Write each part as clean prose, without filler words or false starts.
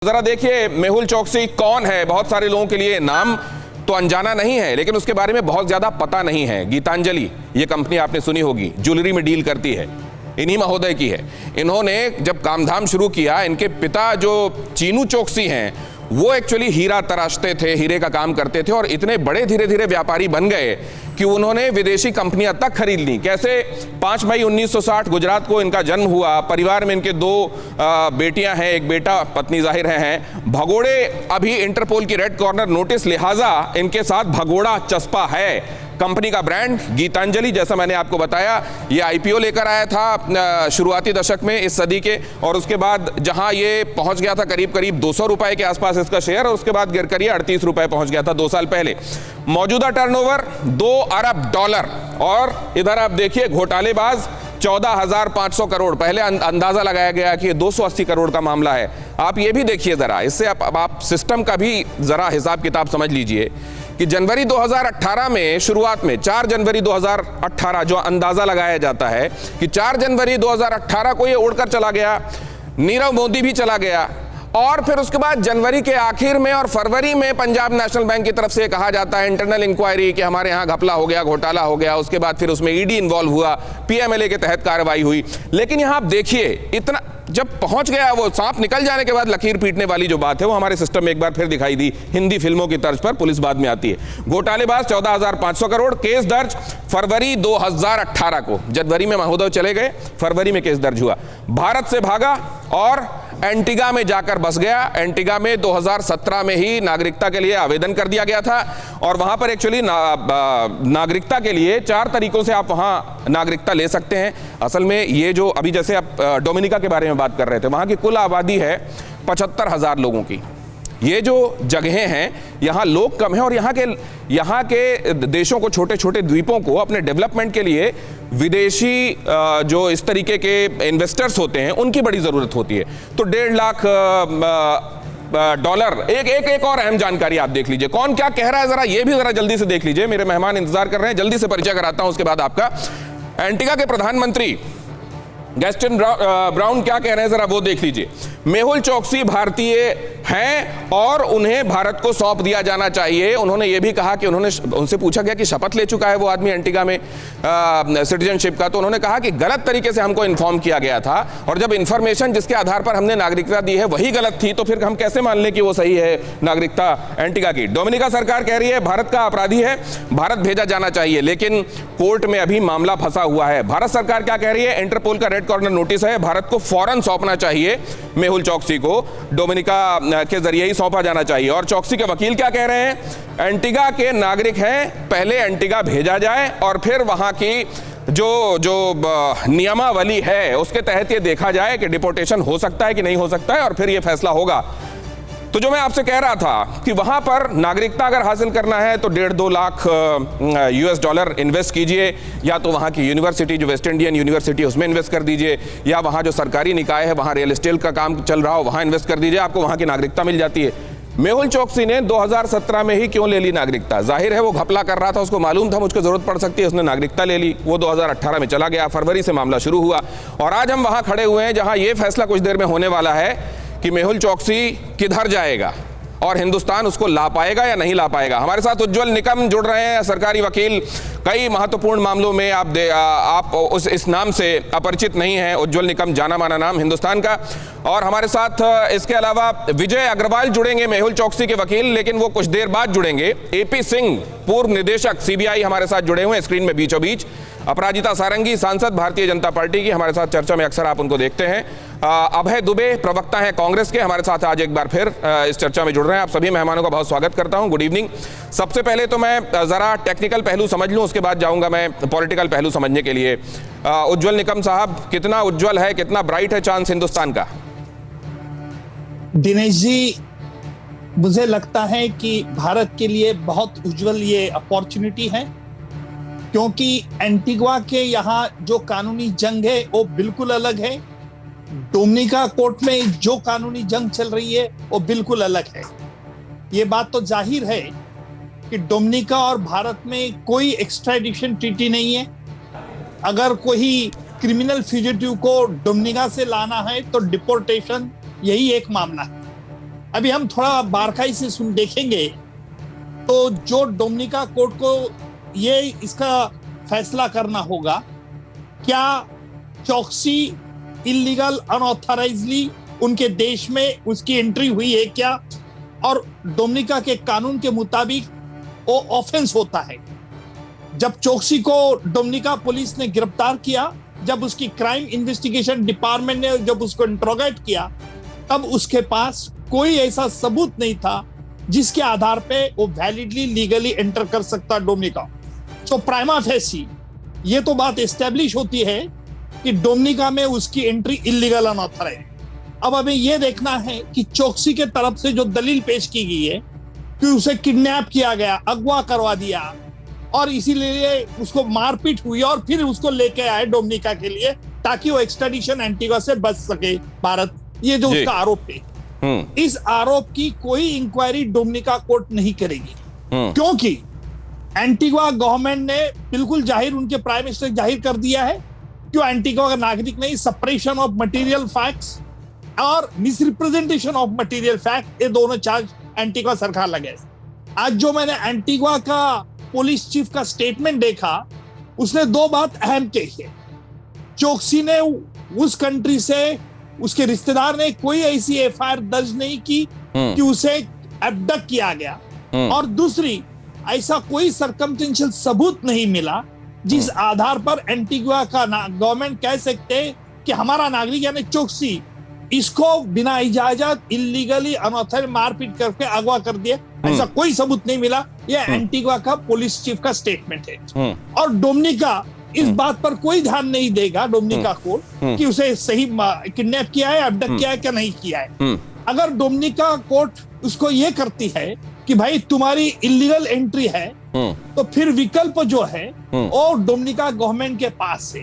जरा देखिए मेहुल चोकसी कौन है। बहुत सारे लोगों के लिए नाम तो अनजाना नहीं है, लेकिन उसके बारे में बहुत ज्यादा पता नहीं है। गीतांजलि ये कंपनी आपने सुनी होगी, ज्वेलरी में डील करती है, इन्हीं महोदय की है। इन्होंने जब कामधाम शुरू किया, इनके पिता जो चीनू चोकसी हैं वो एक्चुअली हीरा तराशते थे, हीरे का काम करते थे और इतने बड़े धीरे धीरे व्यापारी बन गए कि उन्होंने विदेशी कंपनियां तक खरीद ली। कैसे? 5 मई 1960 गुजरात को इनका जन्म हुआ। परिवार में इनके 2 बेटियां हैं, एक बेटा, पत्नी जाहिर हैं। भगोड़े अभी इंटरपोल की रेड कॉर्नर नोटिस, लिहाजा इनके साथ भगोड़ा चस्पा है। कंपनी का ब्रांड गीतांजलि, जैसा मैंने आपको बताया, ये आईपीओ लेकर आया था शुरुआती दशक में इस सदी के, और उसके बाद जहां ये पहुंच गया था करीब करीब 200 रुपए के आसपास इसका शेयर, और उसके बाद गिर कर ये 38 रुपए पहुंच गया था 2 साल पहले। मौजूदा टर्नओवर $2 अरब, और इधर आप देखिए घोटालेबाज 14,500 करोड़। पहले अंदाजा लगाया गया कि 280 करोड़ का मामला है। आप ये भी देखिए जरा, इससे आप सिस्टम का भी जरा हिसाब किताब समझ लीजिए कि जनवरी 2018 में, शुरुआत में 4 जनवरी 2018 जो अंदाजा लगाया जाता है कि 4 जनवरी 2018 को ये उड़कर चला गया, नीरव मोदी भी चला गया, और फिर उसके बाद जनवरी के आखिर में और फरवरी में पंजाब नेशनल बैंक की तरफ से कहा जाता है इंटरनल इंक्वायरी कि हमारे यहाँ घपला हो गया, घोटाला हो गया। उसके बाद फिर उसमें ईडी इन्वॉल्व हुआ, पीएमएलए के तहत कार्रवाई हुई। लेकिन यहाँ आप देखिए, इतना जब पहुंच गया, वो सांप निकल जाने के बाद लकीर पीटने वाली जो बात है वो हमारे सिस्टम में एक बार फिर दिखाई दी। हिंदी फिल्मों की तर्ज पर पुलिस बाद में आती है। घोटालेबाज 14,500 करोड़, केस दर्ज फरवरी 2018 को। जनवरी में महोदय चले गए, फरवरी में केस दर्ज हुआ। भारत से भागा और एंटीगा में जाकर बस गया। एंटीगा में 2017 में ही नागरिकता के लिए आवेदन कर दिया गया था, और वहां पर एक्चुअली नागरिकता के लिए 4 तरीकों से आप वहां नागरिकता ले सकते हैं। असल में ये जो अभी जैसे आप डोमिनिका के बारे में बात कर रहे थे, वहां की कुल आबादी है 75,000 लोगों की। ये जो जगहें हैं, यहाँ लोग कम हैं, और यहाँ के देशों को, छोटे छोटे द्वीपों को अपने डेवलपमेंट के लिए विदेशी जो इस तरीके के इन्वेस्टर्स होते हैं उनकी बड़ी ज़रूरत होती है। तो $1.5 लाख एक और अहम जानकारी आप देख लीजिए। कौन क्या कह रहा है, जरा ये भी जरा जल्दी से देख लीजिए। मेरे मेहमान इंतजार कर रहे हैं, जल्दी से परिचय कराता हूं, उसके बाद आपका। एंटीगा के प्रधानमंत्री गैस्टन ब्राउन क्या कह रहे हैं, जरा वो देख लीजिए। मेहुल चोकसी भारतीय हैं और उन्हें भारत को सौंप दिया जाना चाहिए। उन्होंने ये भी कहा कि उनसे पूछा गया कि शपथ ले चुका है वो आदमी एंटीगा में सिटीजनशिप का, तो उन्होंने कहा कि गलत तरीके से हमको इन्फॉर्म किया गया था, और जब इंफॉर्मेशन जिसके आधार पर हमने नागरिकता दी है वही गलत थी, तो फिर हम कैसे मान लें कि वो सही है नागरिकता एंटीगा की। डोमिनिका सरकार कह रही है भारत का अपराधी है, भारत भेजा जाना चाहिए, लेकिन कोर्ट में अभी मामला फंसा हुआ है। भारत सरकार क्या कह रही है? इंटरपोल का रेड कॉर्नर नोटिस है, भारत को फौरन सौंपना चाहिए, मेहुल चोकसी को डोमिनिका के जरिए ही सौंपा जाना चाहिए। और चोकसी के वकील क्या कह रहे हैं? एंटीगा के नागरिक हैं, पहले एंटीगा भेजा जाए और फिर वहां की जो नियमावली है उसके तहत ये देखा जाए कि डिपोर्टेशन हो सकता है कि नहीं हो सकता है, और फिर ये फैसला होगा। तो जो मैं आपसे कह रहा था कि वहां पर नागरिकता अगर हासिल करना है तो $1.5-2 लाख US इन्वेस्ट कीजिए, या तो वहां की यूनिवर्सिटी जो वेस्ट इंडियन यूनिवर्सिटी उसमें इन्वेस्ट कर दीजिए, या वहां जो सरकारी निकाय है वहां रियल एस्टेट का काम चल रहा हो वहां इन्वेस्ट कर दीजिए, आपको वहां की नागरिकता मिल जाती है। मेहुल चोकसी ने 2017 में ही क्यों ले ली नागरिकता? जाहिर है वो घपला कर रहा था, उसको मालूम था मुझको जरूरत पड़ सकती है, उसने नागरिकता ले ली। वो 2018 में चला गया, फरवरी से मामला शुरू हुआ, और आज हम वहां खड़े हुए हैं जहां ये फैसला कुछ देर में होने वाला है कि मेहुल चोकसी किधर जाएगा और हिंदुस्तान उसको ला पाएगा या नहीं ला पाएगा। हमारे साथ उज्जवल निकम जुड़ रहे हैं, सरकारी वकील। कई महत्वपूर्ण मामलों में आप इस नाम से अपरिचित नहीं हैं। उज्जवल निकम जाना माना नाम हिंदुस्तान का। और हमारे साथ इसके अलावा विजय अग्रवाल जुड़ेंगे, मेहुल चोकसी के वकील, लेकिन वो कुछ देर बाद जुड़ेंगे। एपी सिंह, पूर्व निदेशक सीबीआई, हमारे साथ जुड़े हुए हैं स्क्रीन में बीचों बीच। अपराजिता सारंगी, सांसद भारतीय जनता पार्टी की, हमारे साथ चर्चा में अक्सर आप उनको देखते हैं। अभय दुबे, प्रवक्ता हैं कांग्रेस के, हमारे साथ आज एक बार फिर इस चर्चा में जुड़ रहे हैं। आप सभी मेहमानों का बहुत स्वागत करता हूं। Good evening. सबसे पहले तो मैं जरा टेक्निकल पहलू समझ लूं, उसके बाद जाऊंगा मैं पॉलिटिकल पहलू समझने के लिए। उज्जवल निकम साहब, कितना उज्जवल है, कितना ब्राइट है चांस हिंदुस्तान का? दिनेश जी, मुझे लगता है कि भारत के लिए बहुत उज्जवल ये अपॉर्चुनिटी है, क्योंकि एंटीगा के यहाँ जो कानूनी जंग है वो बिल्कुल अलग है। डोमिनिका कोर्ट में जो कानूनी जंग चल रही है वो बिल्कुल अलग है। ये बात तो जाहिर है कि डोमिनिका और भारत में कोई एक्स्ट्राडिशन ट्रीटी नहीं है। अगर कोई क्रिमिनल फ्यूजिटिव को डोमिनिका से लाना है तो डिपोर्टेशन यही एक मामला है। अभी हम थोड़ा बारकाई से सुन देखेंगे तो जो डोमिनिका कोर्ट को ये इसका फैसला करना होगा, क्या चौकसी इलीगल अनऑथराइजली उनके देश में उसकी एंट्री हुई है क्या, और डोमिनिका के कानून के मुताबिक वो ऑफेंस होता है। जब चौकसी को डोमिनिका पुलिस ने गिरफ्तार किया, जब उसकी क्राइम इन्वेस्टिगेशन डिपार्टमेंट ने जब उसको इंट्रोगेट किया, तब उसके पास कोई ऐसा सबूत नहीं था जिसके आधार पे वो वैलिडली लीगली एंटर कर सकता डोमिनिका। तो प्राइमा फेसी ये तो बात एस्टेब्लिश होती है कि डोमिनिका में उसकी एंट्री इलीगल अनऑथराइज्ड। अब हमें यह देखना है कि चौकसी के तरफ से जो दलील पेश की गई है कि उसे किडनैप किया गया, अगवा करवा दिया और इसीलिए उसको मारपीट हुई और फिर उसको लेके आए डोमिनिका के लिए ताकि वो एक्सट्रेडिशन एंटीगा से बच सके भारत, ये जो उसका आरोप है। इस आरोप की कोई इंक्वायरी डोमिनिका कोर्ट नहीं करेगी क्योंकि एंटीगा गवर्नमेंट ने बिल्कुल जाहिर, उनके प्राइम मिनिस्टर जाहिर कर दिया है कि वो एंटीगा का नागरिक नहीं। सपरेशन ऑफ मटेरियल फैक्ट्स और मिसरिप्रेजेंटेशन ऑफ मटेरियल फैक्ट, ये दोनों चार्ज एंटीगा सरकार लगे। आज जो मैंने एंटीगा का पुलिस चीफ का स्टेटमेंट देखा, उसने दो बात अहम कही है। चौकसी ने उस कंट्री से, उसके रिश्तेदार ने कोई ऐसी एफआईआर दर्ज नहीं की कि उसे एब्डक्ट किया गया, और दूसरी ऐसा कोई सर्कमस्टेंशियल सबूत नहीं मिला जिस आधार पर एंटीगा का गवर्नमेंट कह सकते कि हमारा नागरिक यानी चौकसी इसको बिना इजाजत इलीगली अनऑथराइज्ड मारपीट करके अगवा कर दिया। ऐसा कोई सबूत नहीं मिला। यह एंटीगा का पुलिस चीफ का स्टेटमेंट है। और डोमिनिका इस बात पर कोई ध्यान नहीं देगा, डोमिनिका कोर्ट, कि उसे सही किडनैप किया है, अबडक्ट किया है क्या नहीं किया है। अगर डोमिनिका कोर्ट उसको ये करती है कि भाई तुम्हारी इलीगल एंट्री है, तो फिर विकल्प जो है वो डोमिनिका गवर्नमेंट के पास है,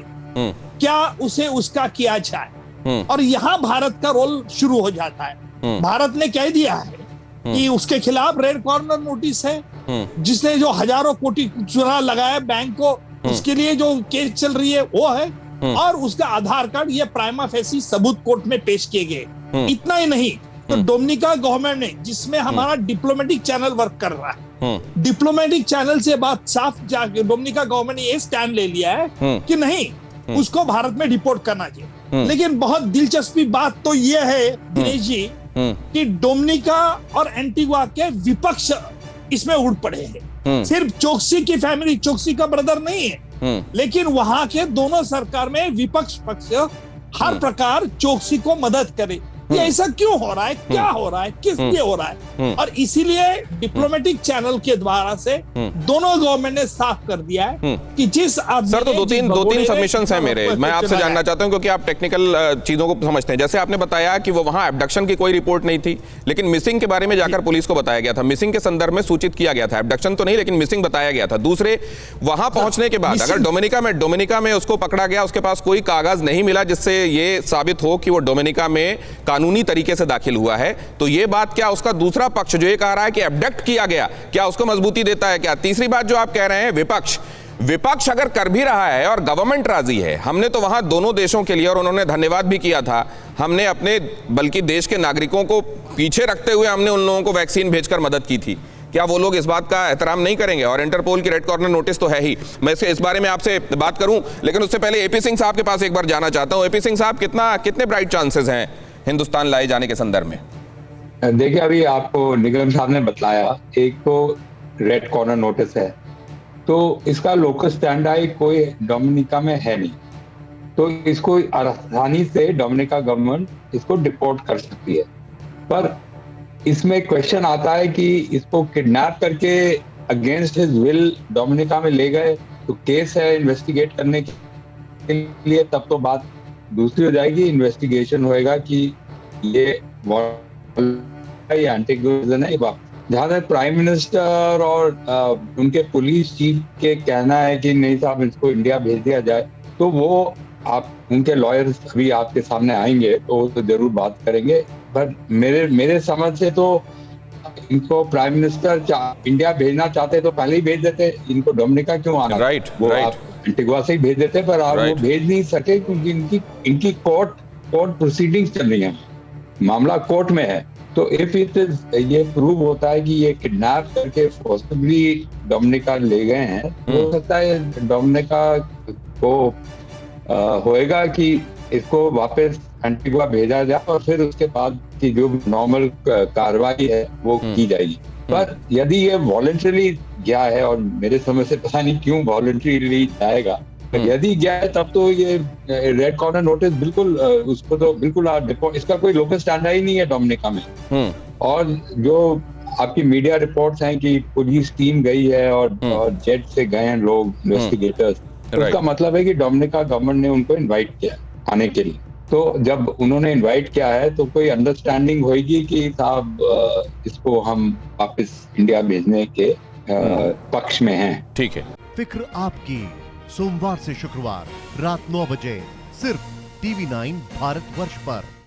क्या उसे उसका किया जाए। और यहाँ भारत का रोल शुरू हो जाता है। भारत ने कह दिया है कि उसके खिलाफ रेड कॉर्नर नोटिस है, जिसने जो हजारों कोटी चुरा लगाया बैंक को, उसके लिए जो केस चल रही है वो है, और उसका आधार कार्ड, ये प्राइमा फेसी सबूत कोर्ट में पेश किए गए। इतना ही नहीं, तो डोमिनिका गवर्नमेंट ने, जिसमें हमारा डिप्लोमेटिक चैनल वर्क कर रहा है, डिप्लोमेटिक चैनल से बात साफ जाके डोमिनिका गवर्नमेंट ने ये स्टैंड ले लिया है कि नहीं, उसको भारत में डिपोर्ट करना चाहिए। लेकिन बहुत दिलचस्पी बात तो ये है दिनेश जी कि डोमिनिका और एंटीगा के विपक्ष इसमें उड़ पड़े हैं। सिर्फ चौकसी की फैमिली, चौकसी का ब्रदर नहीं है, लेकिन वहां के दोनों सरकार में विपक्ष पक्ष हर प्रकार चौकसी को मदद करे। ये ऐसा क्यों हो रहा है, क्या हो रहा है, किस लिए हो रहा है, और इसीलिए डिप्लोमेटिक चैनल के द्वारा से दोनों गवर्नमेंट ने साफ कर दिया है कि जिस सर, तो दो तीन सबमिशंस हैं मेरे, मैं आपसे जानना चाहता हूं क्योंकि आप टेक्निकल चीजों को समझते हैं। जैसे आपने बताया कि वो वहां एब्डक्शन की कोई रिपोर्ट नहीं थी, लेकिन मिसिंग के बारे में जाकर पुलिस को बताया गया था, मिसिंग के संदर्भ में सूचित किया गया था, एब्डक्शन तो नहीं लेकिन मिसिंग बताया गया था। दूसरे, वहां पहुंचने के बाद अगर डोमिनिका में उसको पकड़ा गया, उसके पास कोई कागज नहीं मिला जिससे ये साबित हो कि वो डोमिनिका में कानूनी तरीके से दाखिल हुआ है, तो ये बात क्या उसका दूसरा पक्ष जो ये कह रहा है कि एब्डक्ट किया गया, क्या उसको मजबूती देता है क्या? तीसरी बात जो आप कह रहे हैं, विपक्ष अगर कर भी रहा है और गवर्नमेंट राजी है, हमने तो वहां दोनों देशों के लिए, और उन्होंने धन्यवाद भी किया था, हमने अपने बल्कि देश के नागरिकों को पीछे रखते हुए हमने उन लोगों को वैक्सीन भेजकर मदद की थी, क्या वो लोग इस बात का एहतराम नहीं करेंगे? और इंटरपोल की रेड कॉर्नर नोटिस तो है ही, मैं इस बारे में आपसे बात करूं, लेकिन उससे पहले एपी सिंह साहब के पास एक बार जाना चाहता हूं। एपी सिंह साहब, कितने ब्राइट चांसेस हैं हिंदुस्तान लाए जाने के संदर्भ में? देखिए, अभी आपको निगम साहब ने बताया, एक तो रेड कॉर्नर नोटिस है, तो इसका लोकस स्टैंड कोई डोमिनिका में है नहीं, तो इसको आसानी से डोमिनिका गवर्नमेंट इसको डिपोर्ट कर सकती है। पर इसमें क्वेश्चन आता है कि इसको किडनैप करके अगेंस्ट हिज विल डोमिनिका में ले गए, तो केस है इन्वेस्टिगेट करने के लिए, तब तो बात दूसरी हो जाएगी। इन्वेस्टिगेशन होएगा कि ये एंटीगोजन है। जहां तक प्राइम मिनिस्टर और उनके पुलिस चीफ के कहना है कि नहीं साहब, इसको इंडिया भेज दिया जाए, तो वो आप उनके लॉयर्स अभी आपके सामने आएंगे तो जरूर बात करेंगे। पर मेरे समझ से तो इनको प्राइम मिनिस्टर इंडिया भेजना चाहते तो पहले ही भेज देते, इनको डोमिनिका क्यों आना? वो आप एंटीगा से ही भेज देते, पर आप वो भेज नहीं सके क्योंकि इनकी कोर्ट प्रोसीडिंग्स चल रही हैं। मामला कोर्ट में है, तो इफ इट ये प्रूव होता है कि ये किडनैप करके पॉसिबली डोमिनिका ले गए हैं, तो हो सकता है डोमिनिका को होएगा कि इसको वापस एंटीगुआ भेजा जाए और फिर उसके बाद की जो नॉर्मल कार्रवाई है वो की जाएगी। पर यदि ये वॉलंटरीली गया है, और मेरे समझ से पता नहीं क्यों वॉलंटरीली जाएगा, पर यदि गया है तब तो ये रेड कॉर्नर नोटिस बिल्कुल उसको तो बिल्कुल इसका कोई लोकल स्टैंडर्ड ही नहीं है डोमिनिका में। और जो आपकी मीडिया रिपोर्ट्स हैं कि पुलिस टीम गई है और जेट से गए हैं लोग इन्वेस्टिगेटर्स, तो उसका मतलब है कि डोमिनिका गवर्नमेंट ने उनको इनवाइट किया आने के लिए। तो जब उन्होंने इनवाइट किया है तो कोई अंडरस्टैंडिंग होगी कि साहब इसको हम वापस इंडिया भेजने के पक्ष में हैं। ठीक है। फिक्र आपकी, सोमवार से शुक्रवार रात 9 बजे सिर्फ TV9 भारतवर्ष पर।